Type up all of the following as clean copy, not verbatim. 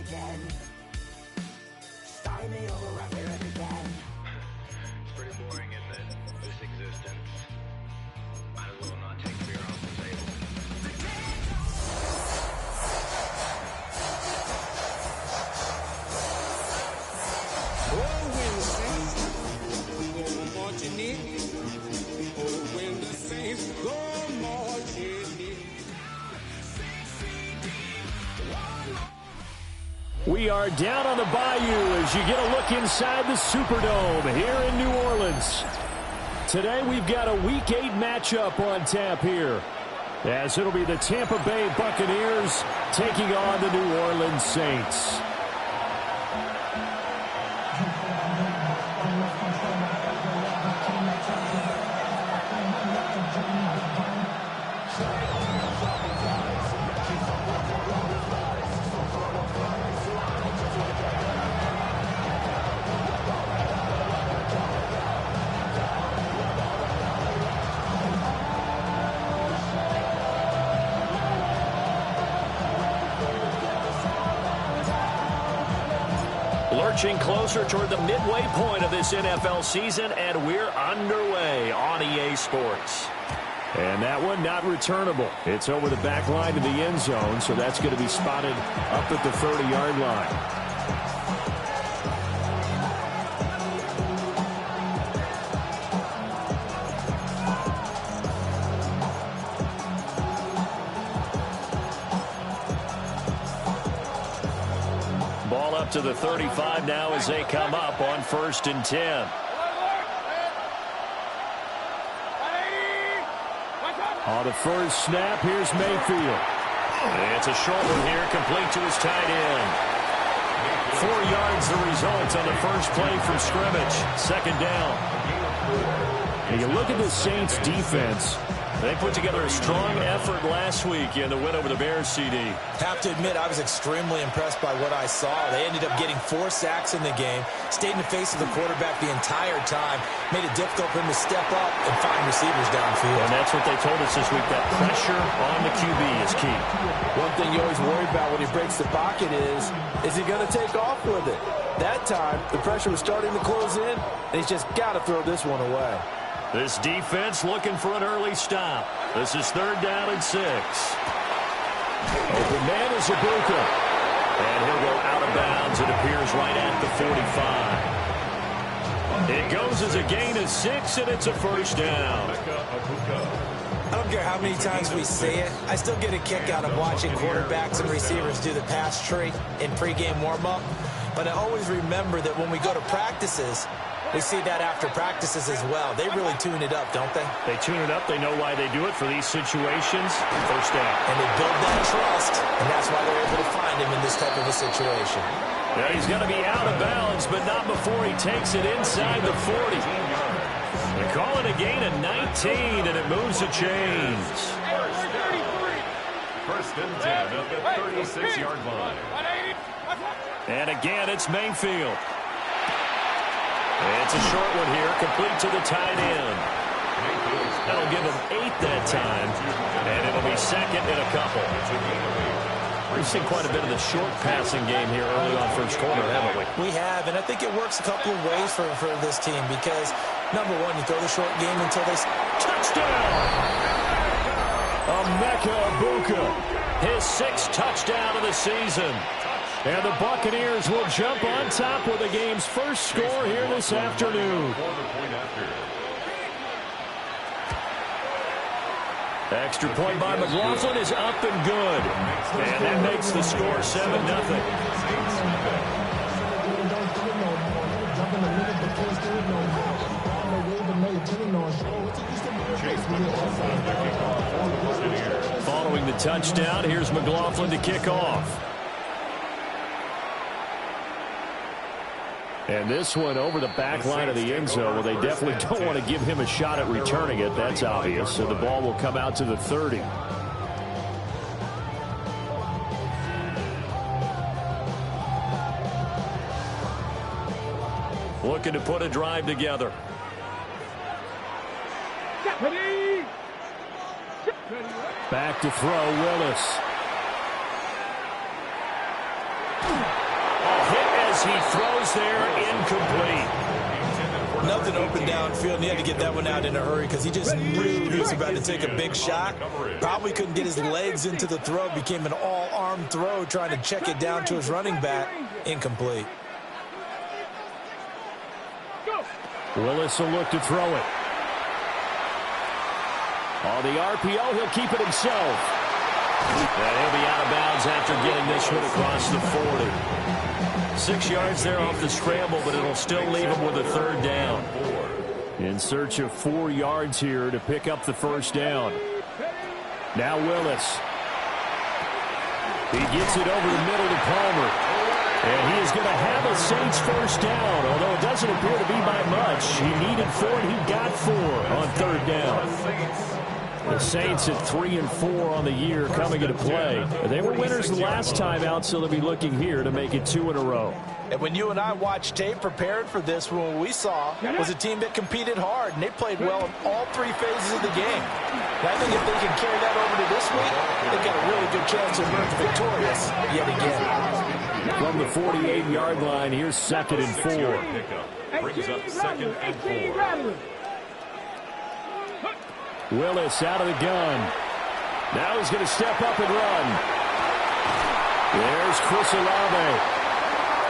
again. Start me over, I hear it again. It's pretty boring, isn't it? This existence. Might as well not take beer off the table. Oh, when the Saints go marching in. Oh, when the Saints go marching in. We are down on the bayou as you get a look inside the Superdome here in New Orleans. Today we've got a Week 8 matchup on tap here, as it'll be the Tampa Bay Buccaneers taking on the New Orleans Saints. Lurching closer toward the midway point of this NFL season, and we're underway on EA Sports. And that one not returnable. It's over the back line of the end zone, so that's going to be spotted up at the 30-yard line. To the 35 now as they come up on 1st and 10. On the first snap, here's Mayfield. It's a short one here, complete to his tight end. 4 yards the result on the first play from scrimmage. 2nd down. And you look at the Saints defense. They put together a strong effort last week in the win over the Bears, CD. Have to admit, I was extremely impressed by what I saw. They ended up getting 4 sacks in the game, stayed in the face of the quarterback the entire time, made it difficult for him to step up and find receivers downfield. And that's what they told us this week, that pressure on the QB is key. One thing you always worry about when he breaks the pocket is he going to take off with it? That time, the pressure was starting to close in, and he's just got to throw this one away. This defense looking for an early stop. This is 3rd down and 6. Open man is Ibuka. And he'll go out of bounds. It appears right at the 45. It goes as a gain of 6, and it's a 1st down. I don't care how many times we say it, I still get a kick out of watching quarterbacks and receivers do the pass tree in pregame warm-up. But I always remember that when we go to practices, we see that after practices as well. They really tune it up, don't they? They tune it up. They know why they do it for these situations. 1st down. And they build that trust, and that's why they're able to find him in this type of a situation. Now he's going to be out of bounds, but not before he takes it inside the 40. They call it a gain of 19, and it moves the chains. 1st and 10 at the 36-yard line. And again, it's Mayfield. It's a short one here, complete to the tight end. That'll give him 8 that time, and it'll be 2nd and a couple. We've seen quite a bit of the short passing game here early on first quarter, haven't we? We have, and I think it works a couple of ways for this team because, number one, you throw the short game until they... Touchdown! Emeka Ibuka, his 6th touchdown of the season. And the Buccaneers will jump on top with the game's first score here this afternoon. Extra point by McLaughlin is up and good. And that makes the score 7-0. Following the touchdown, here's McLaughlin to kick off. And this one over the back line of the end zone. Well, they definitely don't want to give him a shot at returning it. That's obvious. So the ball will come out to the 30. Looking to put a drive together. Back to throw, Willis. is. He throws there, incomplete. Nothing open downfield, and he had to get that one out in a hurry because he just knew he was about to take a big shot. Probably couldn't get his legs into the throw. Became an all-arm throw trying to check it down to his running back. Incomplete. Willis will look to throw it. On the RPO, he'll keep it himself. And he'll be out of bounds after getting this one across the 40. 6 yards there off the scramble, but it'll still leave him with a third down. In search of 4 yards here to pick up the first down. Now Willis. He gets it over the middle to Palmer. And he is going to have a Saints first down, although it doesn't appear to be by much. He needed 4, and he got 4 on third down. The Saints at 3-4 on the year coming into play. They were winners the last time out, so they'll be looking here to make it 2 in a row. And when you and I watched tape prepared for this, what we saw was a team that competed hard, and they played well in all 3 phases of the game. And I think if they can carry that over to this week, they've got a really good chance to emerge victorious yet again. From the 48-yard line, here's 2nd and 4. Brings up 2nd and 4. Willis out of the gun. Now he's going to step up and run. There's Chris Olave.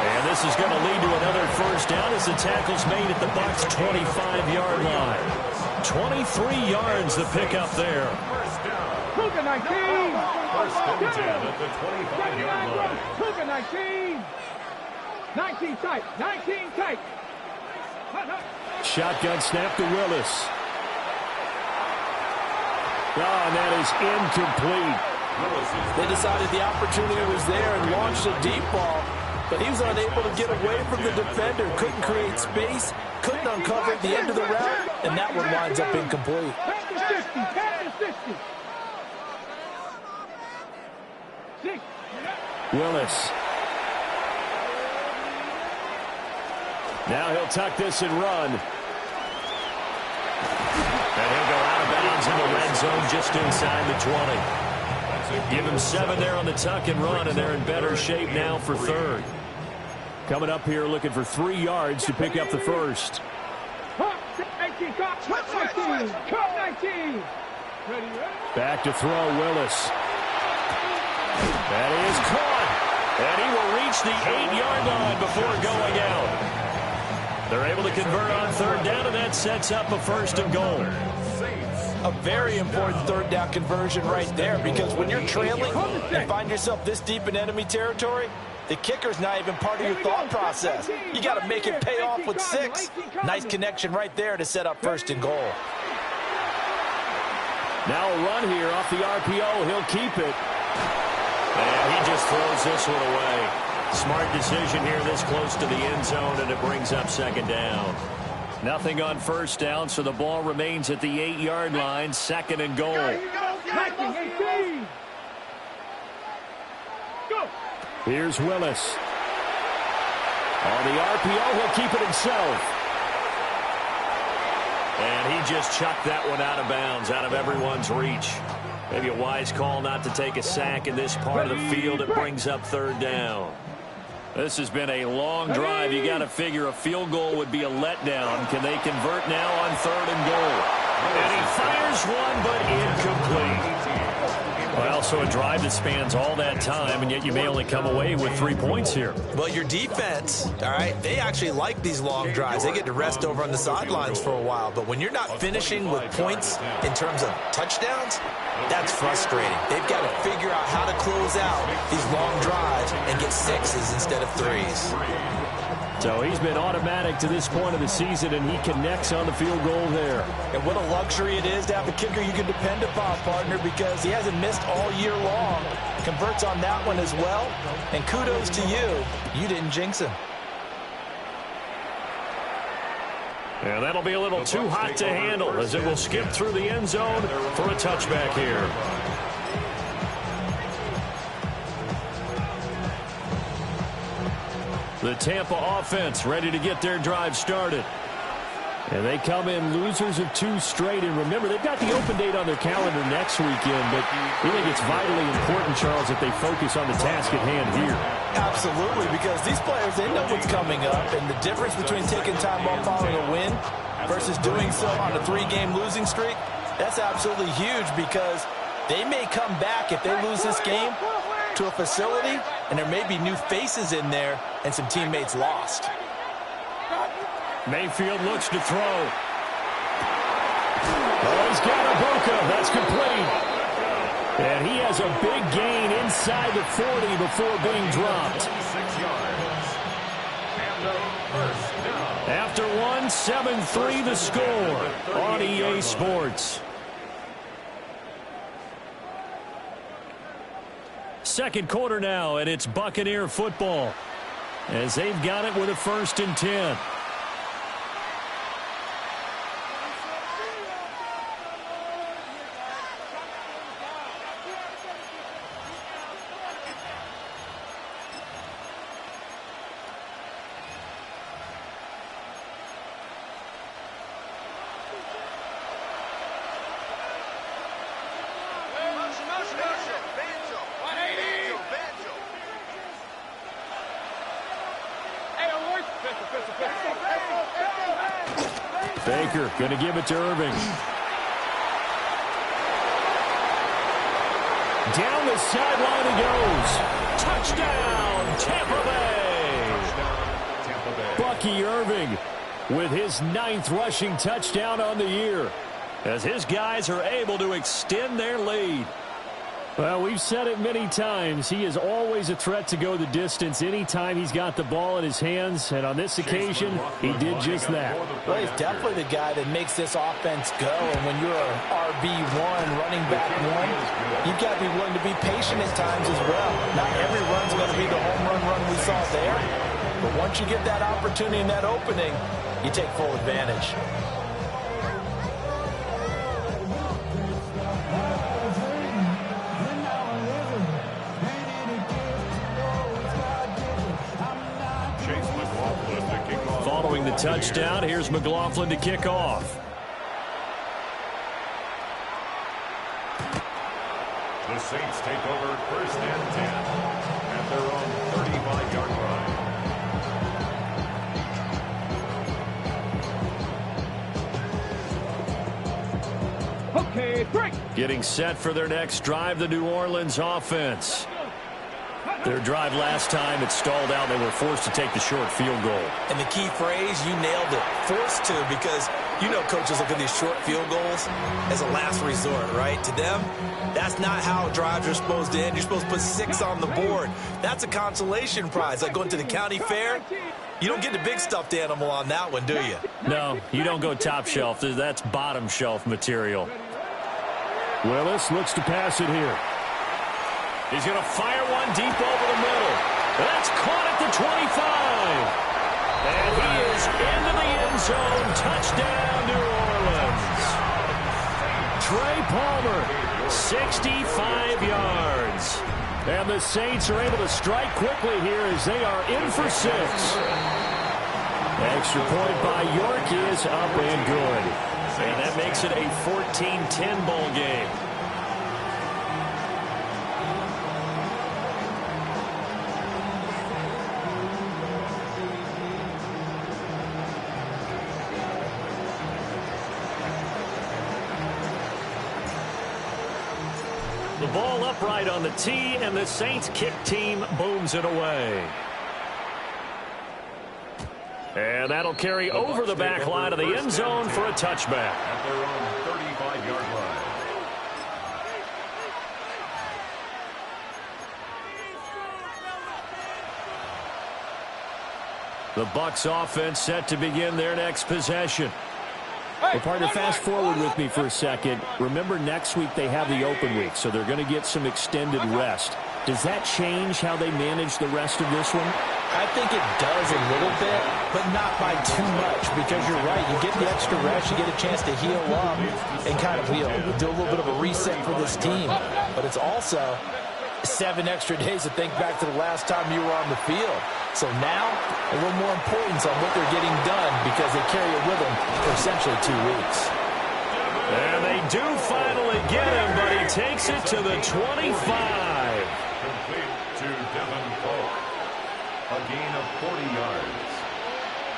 And this is going to lead to another first down as the tackle's made at the Bucs' 25-yard line. 23 yards the pickup there. Cougar 19. First and 10 at the 25-yard line. Cougar 19. 19 tight. 19 tight. Shotgun snap to Willis. Oh, and that is incomplete. They decided the opportunity was there and launched a deep ball, but he was unable to get away from the defender. Couldn't create space, couldn't uncover the end of the route, and that one winds up incomplete. Willis. Now he'll tuck this and run. And he'll go out of bounds in the red zone just inside the 20. Give him 7 there on the tuck and run, and they're in better shape now for third. Coming up here looking for 3 yards to pick up the first. Back to throw, Willis. That is caught. And he will reach the 8-yard line before going out. They're able to convert on third down, and that sets up a 1st and goal. A very important third down conversion right there, because when you're trailing and find yourself this deep in enemy territory, the kicker's not even part of your thought process. You got to make it pay off with 6. Nice connection right there to set up 1st and goal. Now a run here off the RPO. He'll keep it. And he just throws this one away. Smart decision here this close to the end zone, and it brings up 2nd down. Nothing on 1st down, so the ball remains at the 8-yard line. 2nd and goal. Here's Willis. On the RPO, he'll keep it himself. And he just chucked that one out of bounds, out of everyone's reach. Maybe a wise call not to take a sack in this part of the field. It brings up 3rd down. This has been a long drive. You got to figure a field goal would be a letdown. Can they convert now on 3rd and goal? And he fires one, but incomplete. Well, so a drive that spans all that time, and yet you may only come away with 3 points here. Well, your defense, all right, they actually like these long drives. They get to rest over on the sidelines for a while. But when you're not finishing with points in terms of touchdowns, that's frustrating. They've got to figure out how to close out these long drives and get 6s instead of 3s. So he's been automatic to this point of the season, and he connects on the field goal there. And what a luxury it is to have a kicker you can depend upon, partner, because he hasn't missed all year long. Converts on that one as well. And kudos to you. You didn't jinx him. And that'll be a little too hot to handle as it will skip through the end zone for a touchback here. The Tampa offense ready to get their drive started. And they come in losers of 2 straight. And remember, they've got the open date on their calendar next weekend. But we think it's vitally important, Charles, that they focus on the task at hand here. Absolutely, because these players, they know what's coming up. And the difference between taking time off following a win versus doing so on a 3-game losing streak, that's absolutely huge, because they may come back if they lose this game to a facility, and there may be new faces in there and some teammates lost. Mayfield looks to throw. Oh, he's got Iboka. That's complete. And he has a big gain inside the 40 before being dropped. 6 yards. And the first down. After 1, 7-3 the score on EA Sports. Second quarter now, and it's Buccaneer football, as they've got it with a 1st and 10. Baker going to give it to Irving. Down the sideline he goes. Touchdown, Tampa Bay. Bucky Irving with his 9th rushing touchdown on the year, as his guys are able to extend their lead. Well, we've said it many times. He is always a threat to go the distance anytime he's got the ball in his hands. And on this occasion, he did just that. Well, he's definitely the guy that makes this offense go. And when you're an RB1, running back 1, you've got to be willing to be patient at times as well. Not every run's going to be the home run we saw there. But once you get that opportunity and that opening, you take full advantage. Following the touchdown, here's McLaughlin to kick off. The Saints take over 1st and 10 at their own 35-yard line. Okay, break. Getting set for their next drive, the New Orleans offense. Their drive last time, it stalled out. They were forced to take the short field goal. And the key phrase, you nailed it, forced to, because you know coaches look at these short field goals as a last resort, right? To them, that's not how drives are supposed to end. You're supposed to put 6 on the board. That's a consolation prize, like going to the county fair. You don't get the big stuffed animal on that one, do you? No, you don't go top shelf. That's bottom shelf material. Willis looks to pass it here. He's going to fire one deep over the middle. That's caught at the 25. And he is into the end zone. Touchdown, New Orleans. Trey Palmer, 65 yards. And the Saints are able to strike quickly here as they are in for 6. Extra point by York is up and good. And that makes it a 14-10 ball game. The ball upright on the tee, and the Saints kick team booms it away. And that'll carry over the back line of the end zone for a touchback. At their own 35-yard line. The Bucs offense set to begin their next possession. Well, partner, fast forward with me for a second. Remember, next week they have the open week, so they're going to get some extended rest. Does that change how they manage the rest of this one? I think it does a little bit, but not by too much, because you're right. You get the extra rest, you get a chance to heal up and kind of do a little bit of a reset for this team. But it's also 7 extra days to think back to the last time you were on the field. So now, a little more importance on what they're getting done because they carry it with them for essentially 2 weeks. And they do finally get him, but he takes it to the 25. Complete to Devin Polk. A gain of 40 yards.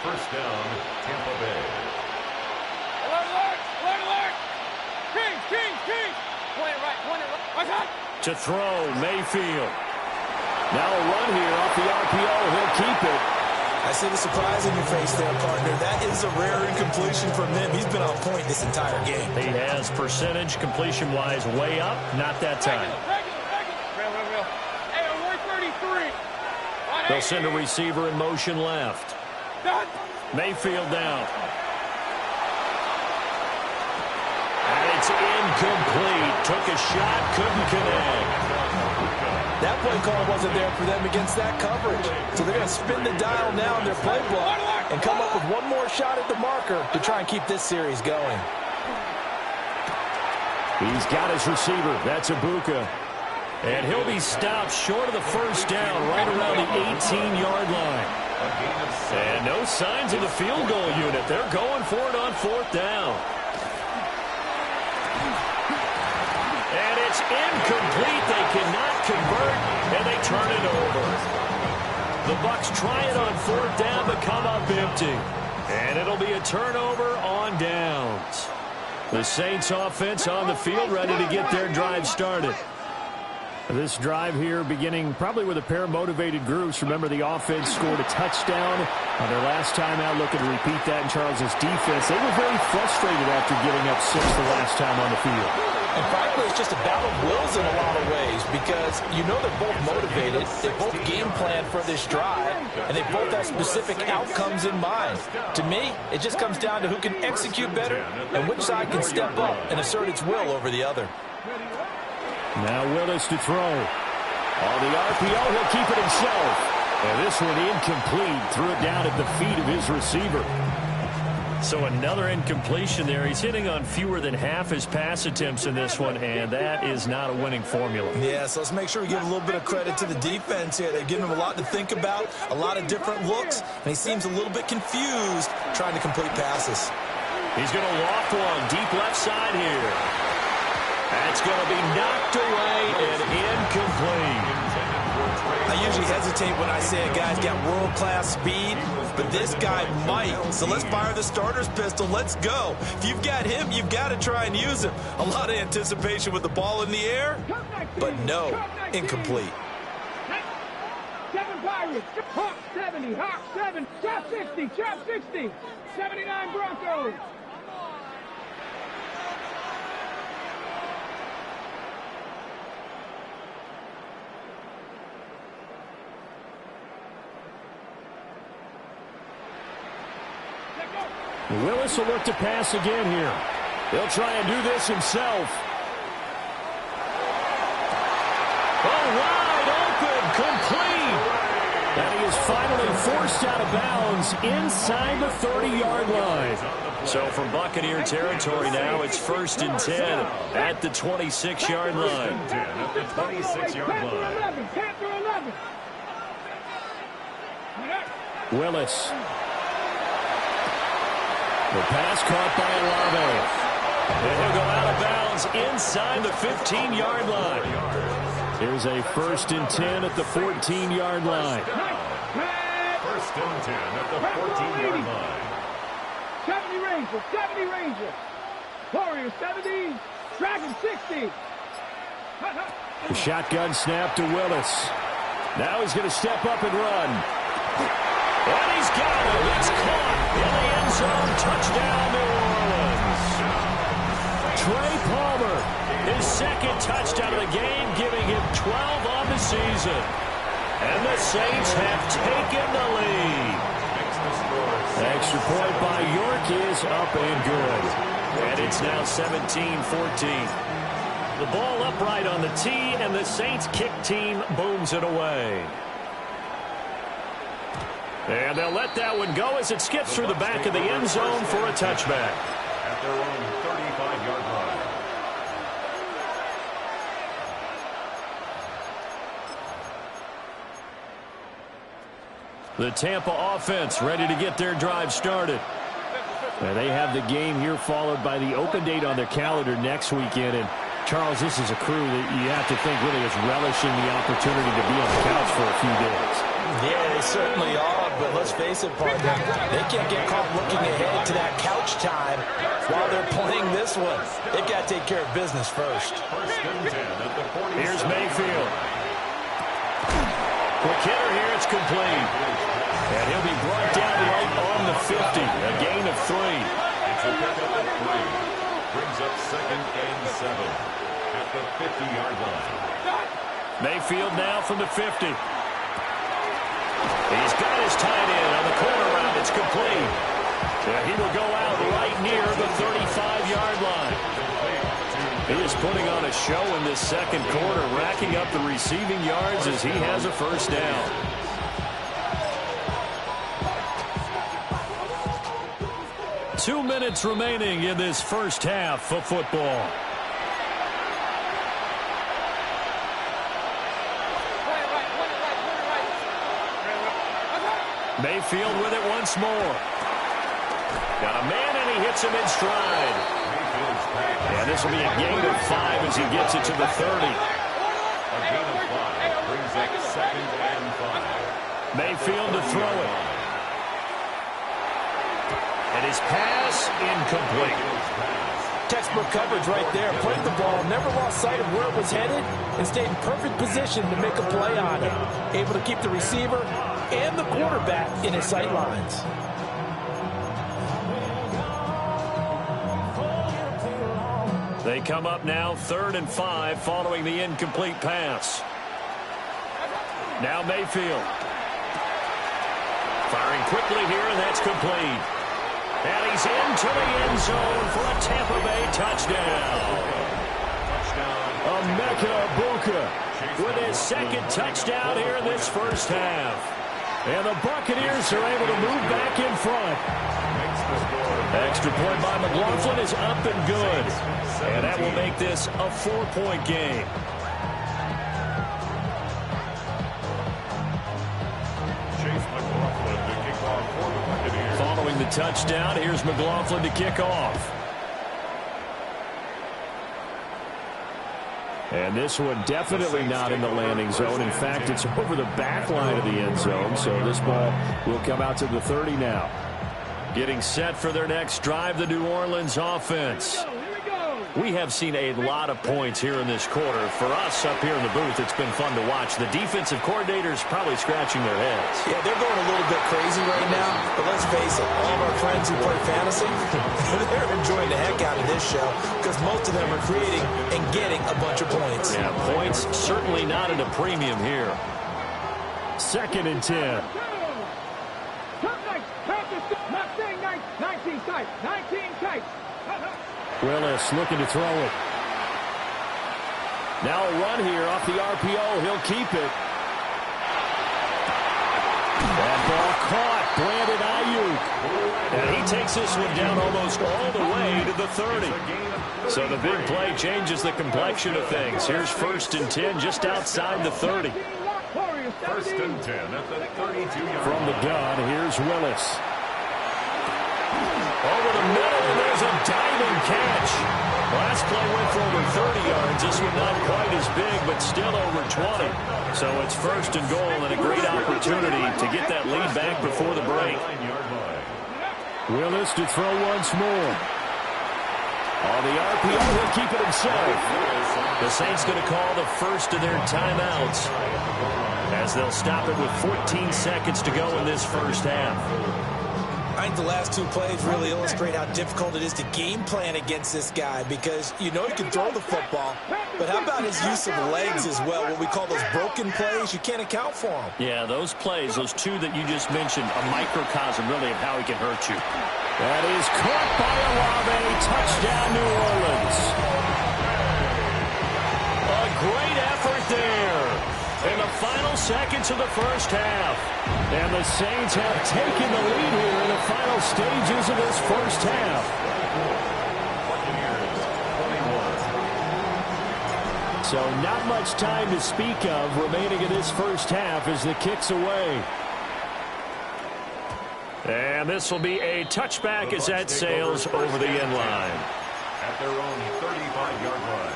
First down, Tampa Bay. Alert! Kings! Point it right. To throw, Mayfield. Now a run here off the RPO. He'll keep it. I see the surprise in your face there, partner. That is a rare incompletion from him. He's been on point this entire game. He has percentage completion-wise way up. Not that time. Real. Hey, we're 33. They'll send a receiver in motion left. Mayfield down. And it's incomplete. Took a shot, couldn't connect. That play call wasn't there for them against that coverage. So they're going to spin the dial now in their playbook and come up with one more shot at the marker to try and keep this series going. He's got his receiver. That's Ibuka. And he'll be stopped short of the first down right around the 18-yard line. And no signs of the field goal unit. They're going for it on 4th down. And it's incomplete. They cannot convert, and they turn it over. The Bucs try it on 4th down to come up empty. And it'll be a turnover on downs. The Saints offense on the field ready to get their drive started. This drive here beginning probably with a pair of motivated groups. Remember, the offense scored a touchdown on their last time out, looking to repeat that in Charles's defense. They were very frustrated after giving up 6 the last time on the field. And frankly, it's just a battle of wills in a lot of ways because you know they're both motivated, they both game plan for this drive, and they both have specific outcomes in mind. To me, it just comes down to who can execute better and which side can step up and assert its will over the other. Now Willis to throw. On the RPO, he'll keep it himself. And this one incomplete. Threw it down at the feet of his receiver. So another incompletion there. He's hitting on fewer than half his pass attempts in this one, and that is not a winning formula. Yeah, so let's make sure we give a little bit of credit to the defense here. They're giving him a lot to think about, a lot of different looks, and he seems a little bit confused trying to complete passes. He's going to loft one deep left side here. That's going to be knocked away and incomplete. I usually hesitate when I say a guy's got world-class speed, but this guy might. So let's fire the starter's pistol. Let's go. If you've got him, you've got to try and use him. A lot of anticipation with the ball in the air, but no, incomplete. 7 Pirates, Hawk 70, Hawk 7, Chop 60, Chop 60, 79 Broncos. Willis will look to pass again here. He'll try and do this himself. Oh, wide open, complete. And he is finally forced out of bounds inside the 30-yard line. So from Buccaneer territory now, it's 1st and 10 at the 26-yard line. At the 26-yard line. Panther 11. Willis. The pass caught by Olave. And he'll go out of bounds inside the 15-yard line. Here's a 1st and 10 at the 14-yard line. 1st and 10 at the 14-yard line. 70 Rangers. Warriors 70, Dragon 60. The shotgun snap to Willis. Now he's going to step up and run. And he's got it. It's caught in the end zone. Touchdown, New Orleans. Trey Palmer, his 2nd touchdown of the game, giving him 12 on the season. And the Saints have taken the lead. Extra point by York is up and good. And it's now 17-14. The ball upright on the tee, and the Saints kick team booms it away. And they'll let that one go as it skips through the back of the end zone for a touchback. At their own 35-yard line. The Tampa offense ready to get their drive started. And they have the game here followed by the open date on their calendar next weekend. And Charles, this is a crew that you have to think really is relishing the opportunity to be on the couch for a few days. Yeah, they certainly are, but let's face it, partner, they can't get caught looking ahead to that couch time while they're playing this one. They've got to take care of business first. Here's Mayfield. Quick hitter here, it's complete. And he'll be brought down right on the 50, a gain of 3. It's a pickup of 3. Brings up 2nd and 7 at the 50-yard line. Mayfield now from the 50. He's got his tight end on the corner route. It's complete. And he will go out right near the 35-yard line. He is putting on a show in this second quarter, racking up the receiving yards as he has a first down. Two minutes remaining in this first half of football. Mayfield with it once more. Got a man, and he hits him in stride. And this will be a gain of 5 as he gets it to the 30. A gain of 5 brings up 2nd and 5. Mayfield to throw it. And his pass incomplete. Textbook coverage right there. Played the ball, never lost sight of where it was headed, and stayed in perfect position to make a play on it. Able to keep the receiver and the quarterback in his sight lines. They come up now 3rd and 5 following the incomplete pass. Now Mayfield. Firing quickly here, and that's complete. And he's into the end zone for a Tampa Bay touchdown. Emeka Egbuka with his second touchdown here in this first half. And the Buccaneers are able to move back in front. Extra point by McLaughlin is up and good. And that will make this a 4-point game. Following the touchdown, here's McLaughlin to kick off. And this one definitely not in the landing zone. In fact, it's over the back line of the end zone, so this ball will come out to the 30 now. Getting set for their next drive, the New Orleans offense. We have seen a lot of points here in this quarter. For us up here in the booth, it's been fun to watch. The defensive coordinators probably scratching their heads. Yeah, they're going a little bit crazy right now. But let's face it, all of our friends who play fantasy, they're enjoying the heck out of this show because most of them are creating and getting a bunch of points. Yeah, points certainly not at a premium here. 2nd and 10. 19 tight, 19 tight. Willis looking to throw it. Now a run here off the RPO. He'll keep it. That ball caught. Brandon Ayuk. And he takes this one down almost all the way to the 30. So the big play changes the complexion of things. Here's 1st and 10 just outside the 30. 1st and 10 at the 32-yard From the gun, here's Willis. Over the middle, and there's a diving catch. Last play went for over 30 yards. This one not quite as big, but still over 20. So it's 1st and goal and a great opportunity to get that lead back before the break. Willis to throw once more. On the RPO, he'll keep it himself. The Saints going to call the first of their timeouts as they'll stop it with 14 seconds to go in this first half. I think the last two plays really illustrate how difficult it is to game plan against this guy because you know he can throw the football, but how about his use of legs as well? What we call those broken plays, you can't account for them. Yeah, those plays, those two that you just mentioned, a microcosm really of how he can hurt you. That is caught by Olave. Touchdown, New Orleans. A great effort there in the final seconds of the first half. And the Saints have taken the lead here in the final stages of this first half. So not much time to speak of remaining in this first half as the kick's away. And this will be a touchback as that sails over the end line. At their own 35-yard line.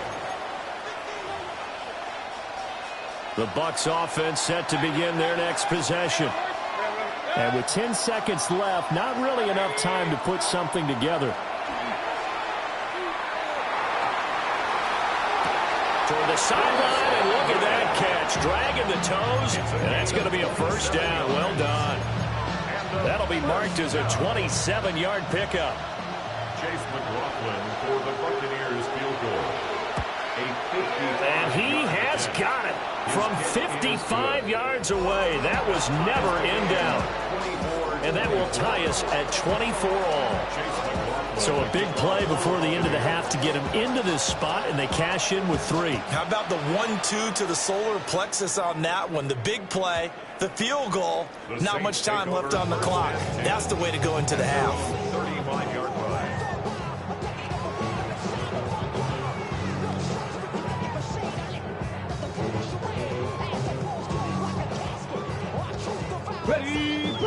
The Bucs offense set to begin their next possession. And with 10 seconds left, not really enough time to put something together. Toward the sideline, and look at that catch. Dragging the toes, and that's going to be a first down. Well done. That'll be marked as a 27-yard pickup. Chase McLaughlin for the Buccaneers field goal. And he has got it from 55 yards away. That was never in doubt. And that will tie us at 24 all. So a big play before the end of the half to get him into this spot, and they cash in with 3. How about the 1-2 to the solar plexus on that one? The big play, the field goal, not much time left on the clock. That's the way to go into the half. 35-yard line.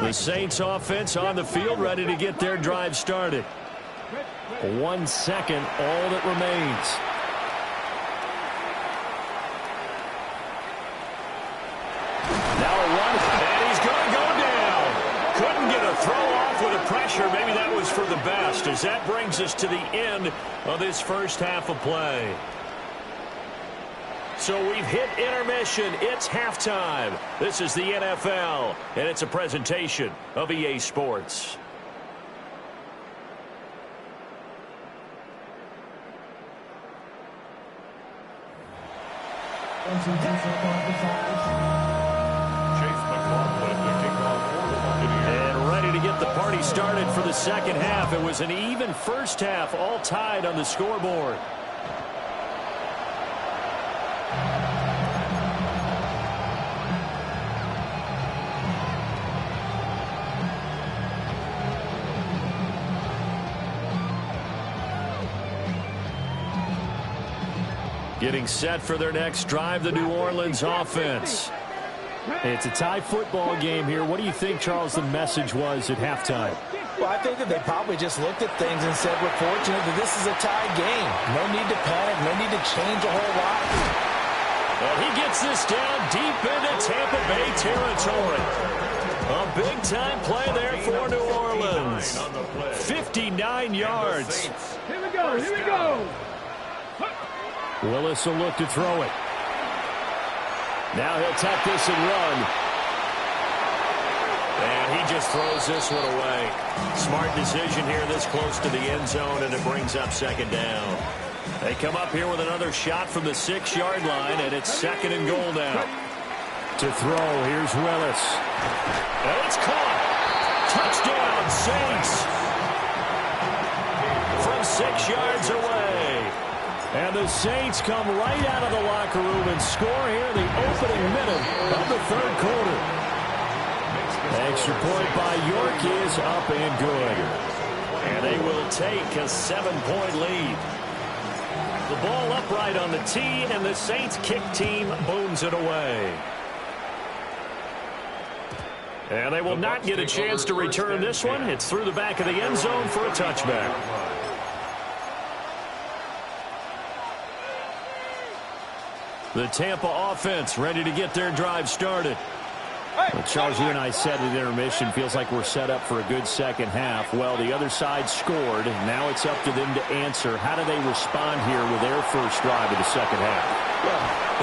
The Saints offense on the field, ready to get their drive started. 1 second, all that remains. Now a run, and he's going to go down. Couldn't get a throw off with the pressure. Maybe that was for the best, as that brings us to the end of this first half of play. So we've hit intermission. It's halftime. This is the NFL, and it's a presentation of EA Sports. Chase McLaughlin to kick off for the Buccaneers. And ready to get the party started for the second half. It was an even first half, all tied on the scoreboard. Getting set for their next drive, the New Orleans offense. It's a tie football game here. What do you think, Charles, the message was at halftime? Well, I think that they probably just looked at things and said, we're fortunate that this is a tie game. No need to panic, no need to change a whole lot. And he gets this down deep into Tampa Bay territory. A big-time play there for New Orleans. 59 yards. Here we go, here we go. Willis will look to throw it. Now he'll tuck this and run. And he just throws this one away. Smart decision here this close to the end zone, and it brings up second down. They come up here with another shot from the 6-yard line, and it's second and goal now. To throw, here's Willis. And it's caught. Touchdown, Saints. From 6 yards away. And the Saints come right out of the locker room and score here in the opening minute of the third quarter. Extra point by York is up and good. And they will take a 7-point lead. The ball upright on the tee, and the Saints kick team booms it away. And they will not get a chance to return this one. It's through the back of the end zone for a touchback. The Tampa offense ready to get their drive started. Well, Charles, you and I said at intermission, feels like we're set up for a good second half. Well, the other side scored. Now it's up to them to answer. How do they respond here with their first drive of the second half?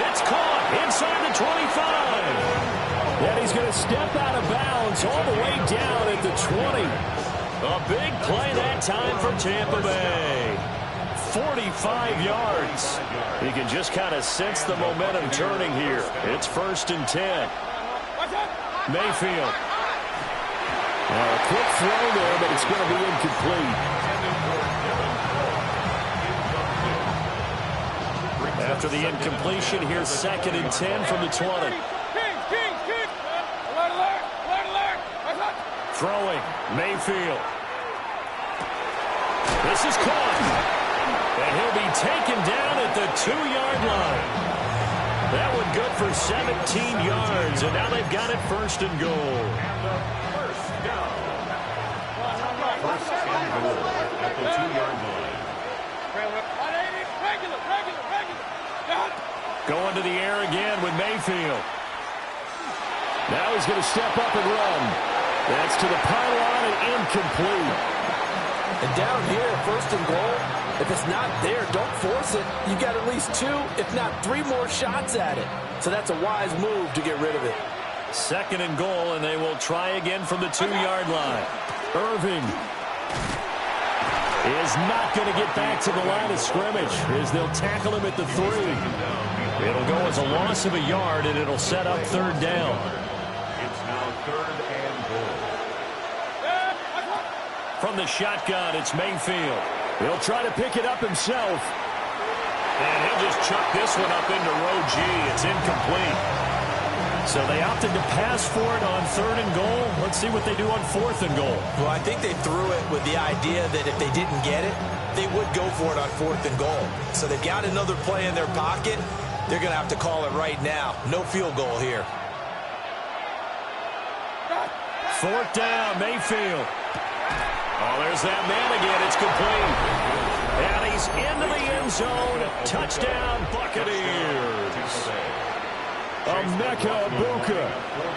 It's caught inside the 25. And he's going to step out of bounds all the way down at the 20. A big play that time for Tampa Bay. 45 yards. You can just kind of sense the momentum turning here. It's 1st and 10. Mayfield. A quick throw there, but it's going to be incomplete. After the incompletion, here's 2nd and 10 from the 20. Throwing, Mayfield. This is caught. And he'll be taken down at the 2-yard line. That one good for 17 yards, and now they've got it 1st and goal. Going to the air again with Mayfield. Now he's going to step up and run. That's to the pylon and incomplete. And down here, first and goal, if it's not there, don't force it. You got at least 2, if not 3 more shots at it. So that's a wise move to get rid of it. Second and goal, and they will try again from the 2-yard line. Irving is not going to get back to the line of scrimmage as they'll tackle him at the 3. It'll go as a loss of a yard, and it'll set up third down. It's now third and goal. From the shotgun, it's Mayfield. He'll try to pick it up himself. And he'll just chuck this one up into row G. It's incomplete. So they opted to pass for it on third and goal. Let's see what they do on fourth and goal. Well, I think they threw it with the idea that if they didn't get it, they would go for it on fourth and goal. So they've got another play in their pocket. They're going to have to call it right now. No field goal here. Fourth down, Mayfield. Oh, there's that man again. It's complete. And he's into the end zone. Touchdown, Buccaneers. Emeka Egbuka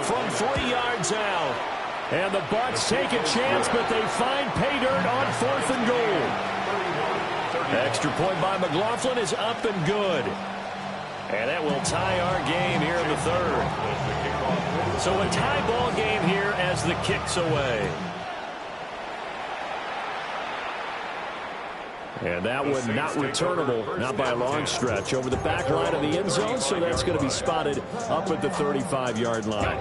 from 3 yards out. And the Bucs take a chance, but they find pay dirt on fourth and goal. Extra point by McLaughlin is up and good. And that will tie our game here in the third. So a tie ball game here as the kick's away. And that one not returnable, not by a long stretch, over the back line of the end zone, so that's going to be spotted up at the 35-yard line.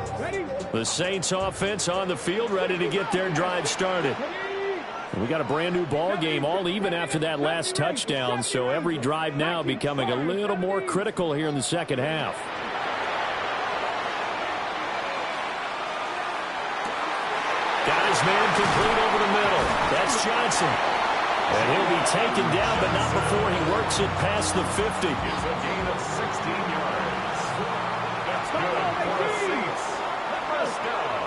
The Saints offense on the field, ready to get their drive started. And we got a brand new ball game, all even after that last touchdown, so every drive now becoming a little more critical here in the second half. Got his man complete over the middle. That's Johnson. And he'll be taken down, but not before he works it past the 50. It's a gain of 16 yards. That's good for the Saints. First down.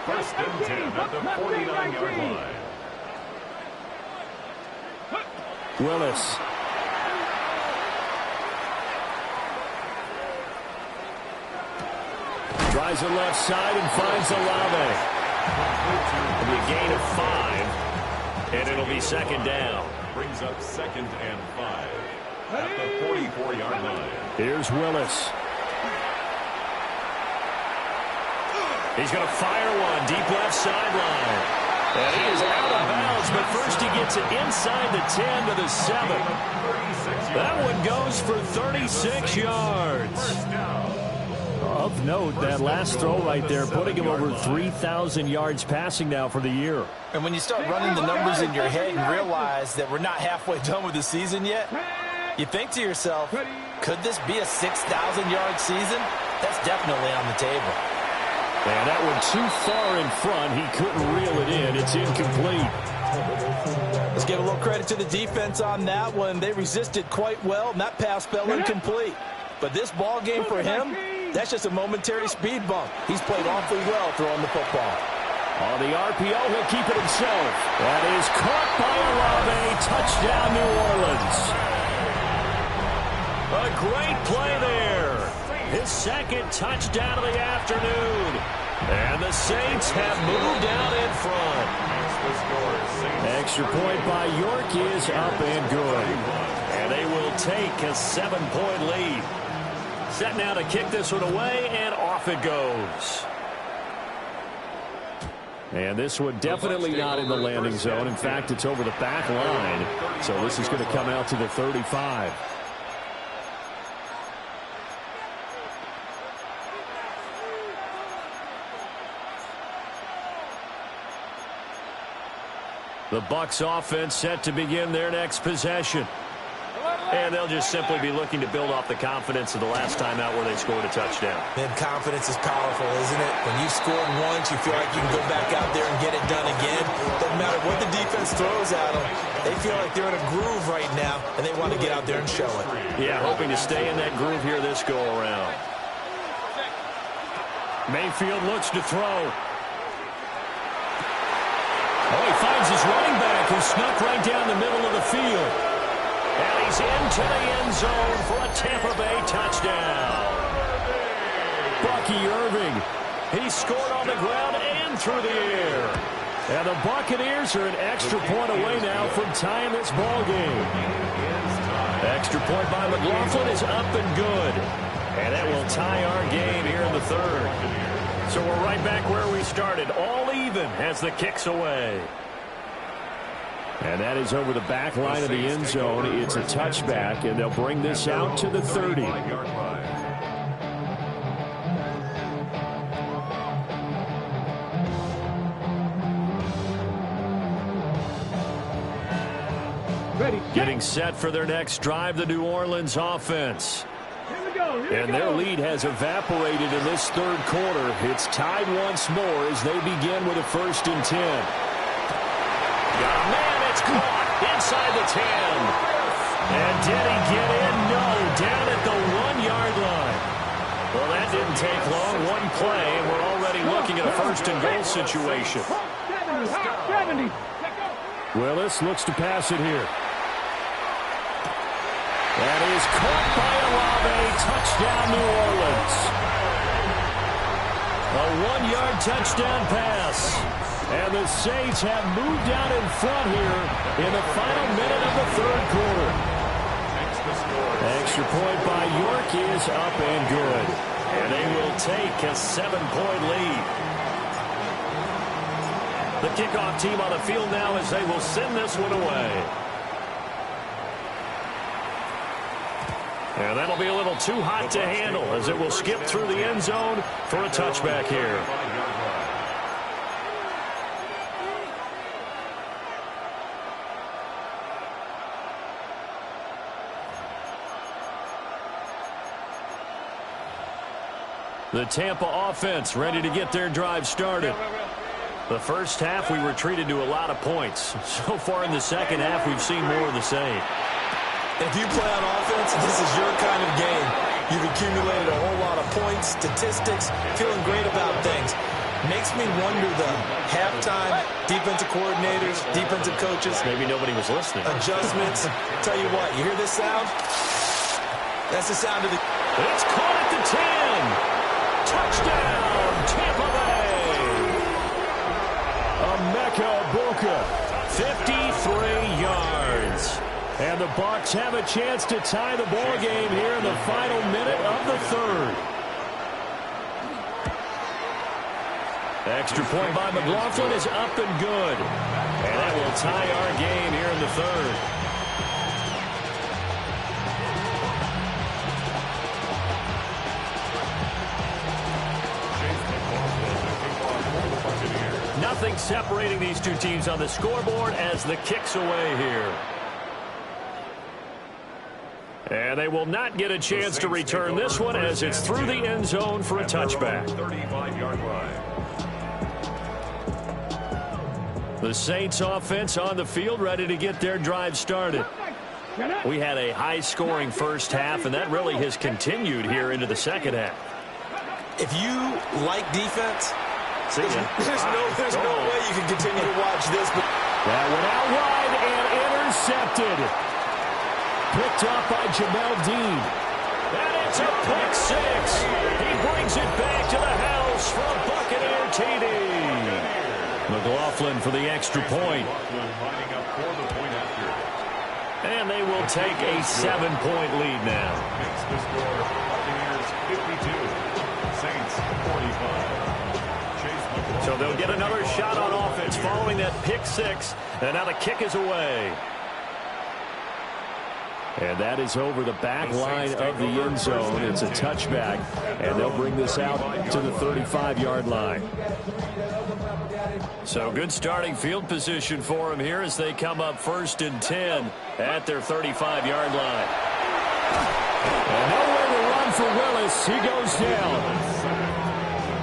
First and 10 at the 49-yard line. Willis. Tries the left side and finds Olave. It'll be a gain of 5. And it'll be second down. Brings up second and 5 at the 44-yard line. Here's Willis. He's going to fire one deep left sideline. And he is out of bounds, but first he gets it inside the 10 to the 7. That one goes for 36 yards. Of note, that last throw right there, putting him over 3,000 yards passing now for the year. And when you start running the numbers in your head and realize that we're not halfway done with the season yet, you think to yourself, could this be a 6,000-yard season? That's definitely on the table. And that one too far in front. He couldn't reel it in. It's incomplete. Let's give a little credit to the defense on that one. They resisted quite well, and that pass fell incomplete. But this ball game for him, that's just a momentary speed bump. He's played awfully well throwing the football. On the RPO, he'll keep it himself. That is caught by Olave. Touchdown, New Orleans. A great play there. His second touchdown of the afternoon. And the Saints have moved out in front. Extra point by York is up and good. And they will take a 7-point lead. Set now to kick this one away, and off it goes. And this one definitely not in the landing zone. In fact, it's over the back line. So this is going to come out to the 35. The Bucs offense set to begin their next possession. And they'll just simply be looking to build off the confidence of the last time out where they scored a touchdown. Man, confidence is powerful, isn't it? When you've scored once, you feel like you can go back out there and get it done again. Doesn't matter what the defense throws at them. They feel like they're in a groove right now, and they want to get out there and show it. Yeah, hoping to stay in that groove here this go-around. Mayfield looks to throw. Oh, he finds his running back who snuck right down the middle of the field. And he's into the end zone for a Tampa Bay touchdown. Bucky Irving. He scored on the ground and through the air. And the Buccaneers are an extra point away now from tying this ball game. Extra point by McLaughlin is up and good. And that will tie our game here in the third. So we're right back where we started, all even as the kick's away. And that is over the back line of the end zone. It's a touchback, and they'll bring this out to the 30. Getting set for their next drive, the New Orleans offense. And their lead has evaporated in this third quarter. It's tied once more as they begin with a 1st and 10. Got a man, it's caught inside the 10. And did he get in? No, down at the 1-yard line. Well, that didn't take long. One play, and we're already looking at a 1st and goal situation. 70. Willis looks to pass it here. That is caught by Olave. Touchdown, New Orleans. A 1-yard touchdown pass. And the Saints have moved out in front here in the final minute of the third quarter. Extra point by York is up and good. And they will take a 7-point lead. The kickoff team on the field now as they will send this one away. And that'll be a little too hot to handle as it will skip through the end zone for a touchback here. The Tampa offense ready to get their drive started. The first half, we were treated to a lot of points. So far in the second half, we've seen more of the same. If you play on offense, this is your kind of game. You've accumulated a whole lot of points, statistics, feeling great about things. Makes me wonder, though, halftime, defensive coordinators, defensive coaches. Maybe nobody was listening. Adjustments. Tell you what, you hear this sound? That's the sound of the... It's caught at the 10. Touchdown, Tampa Bay. Emeka Egbuka, 53 yards. And the Bucs have a chance to tie the ball game here in the final minute of the third. Extra point by McLaughlin is up and good. And that will tie our game here in the third. Nothing separating these two teams on the scoreboard as the kick's away here. And they will not get a chance to return this one as it's through the end zone for a touchback. 35-yard line. The Saints offense on the field ready to get their drive started. We had a high-scoring first half, and that really has continued here into the second half. If you like defense, there's no way you can continue to watch this. But that went out wide and intercepted. Picked up by Jamel Dean. And it's a pick six. He brings it back to the house for a Buccaneer TD. McLaughlin for the extra point. And they will take a 7-point lead now. Makes the score Buccaneers 52, Saints 45. So they'll get another shot on offense following that pick six. And now the kick is away. And that is over the back line of the end zone. It's a touchback, and they'll bring this out to the 35-yard line. So good starting field position for them here as they come up 1st and 10 at their 35-yard line. And nowhere to run for Willis. He goes down.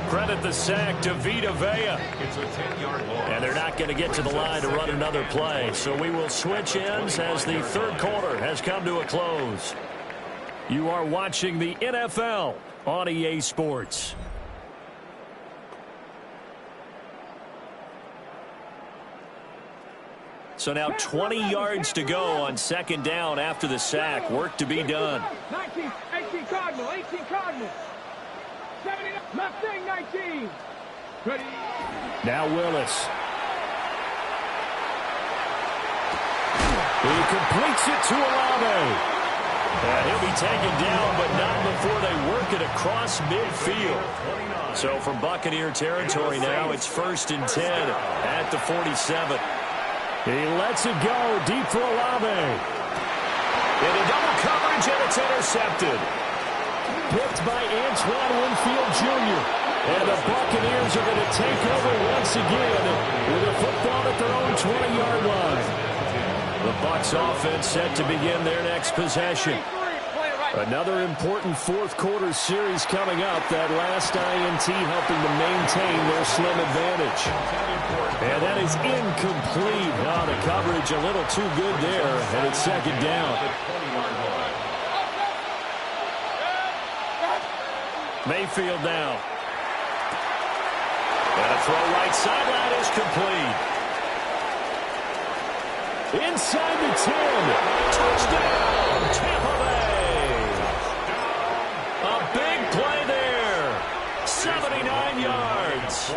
Credit the sack to Vita Vea. It's a 10-yard loss. And they're not going to get to the line to run another play. So we will switch ends as the third quarter has come to a close. You are watching the NFL on EA Sports. So now 20 yards to go on second down after the sack. Work to be done. 19, 18 Cardinal, 18 Cardinal. 79, Mustang 19. Ready. Now Willis. He completes it to Olave. And he'll be taken down, but not before they work it across midfield. So from Buccaneer territory now, it's 1st and 10 at the 47. He lets it go deep for Olave. Into double coverage, and it's intercepted. Picked by Antoine Winfield Jr. And the Buccaneers are going to take over once again with a football at their own 20-yard line. The Bucs offense set to begin their next possession. Another important fourth-quarter series coming up. That last INT helping to maintain their slim advantage. And that is incomplete. Oh, the coverage a little too good there, and it's second down. Mayfield now. And a throw right sideline is complete. Inside the 10. Touchdown, Tampa Bay. A big play there. 79 yards.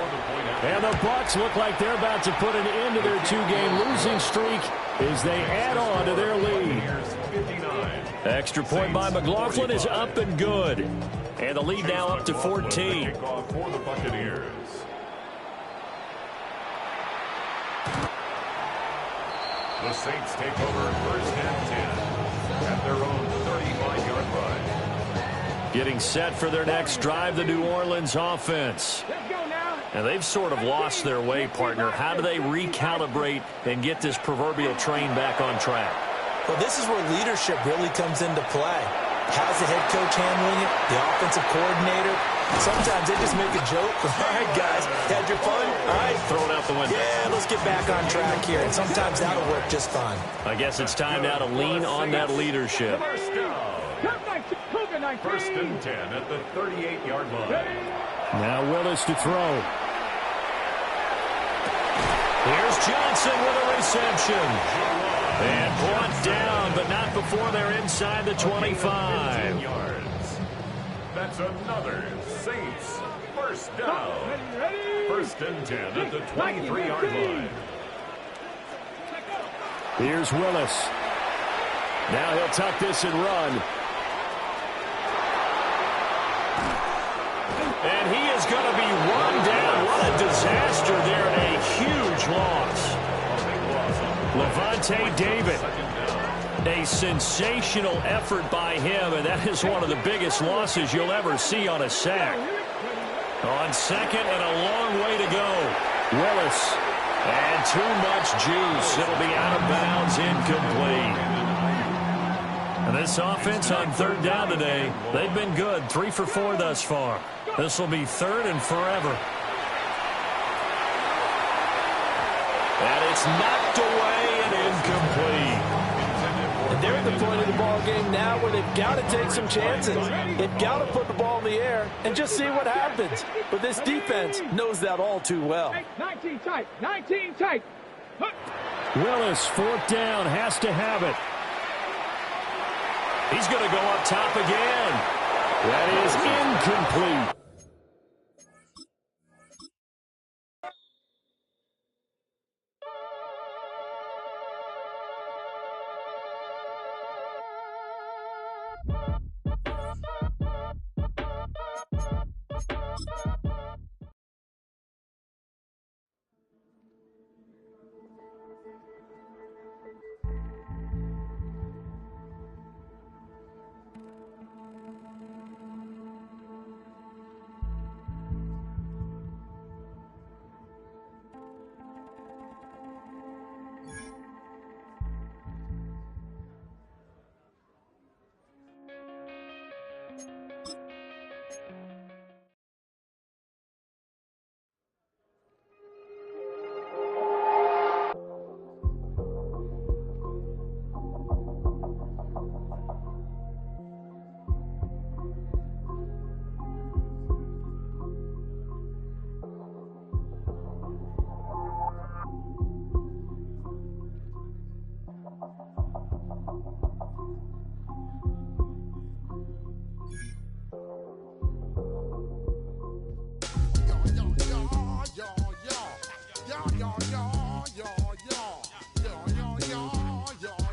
And the Bucs look like they're about to put an end to their two-game losing streak as they add on to their lead. Extra point by McLaughlin is up and good. And the lead now up to 14. For the Buccaneers. The Saints take over 1st and 10 at their own 35-yard line. Getting set for their next drive, the New Orleans offense. Let's go now. And they've sort of lost their way, partner. How do they recalibrate and get this proverbial train back on track? Well, this is where leadership really comes into play. How's the head coach handling it? The offensive coordinator? Sometimes they just make a joke. All right, guys, had your fun? All right. Throw it out the window. Yeah, let's get back on track here. And sometimes that'll work just fine. I guess it's time now to lean on that leadership. First down. 1st and 10 at the 38-yard line. Now Willis to throw. Here's Johnson with a reception. And brought down, but not before they're inside the 25. Yards. That's another Saints first down. 1st and 10 at the 23-yard line. Here's Willis. Now he'll tuck this and run. And he is going to be run down. What a disaster there, and a huge loss. Levante David. A sensational effort by him, and that is one of the biggest losses you'll ever see on a sack. On second and a long way to go. Willis. And too much juice. It'll be out of bounds, incomplete. And this offense on 3rd down today, they've been good. 3 for 4 thus far. This will be 3rd and forever. And it's knocked away and incomplete. And they're at the point of the ball game now where they've got to take some chances. They've got to put the ball in the air and just see what happens. But this defense knows that all too well. 19 tight, 19 tight. Willis, 4th down, has to have it. He's going to go up top again. That is incomplete.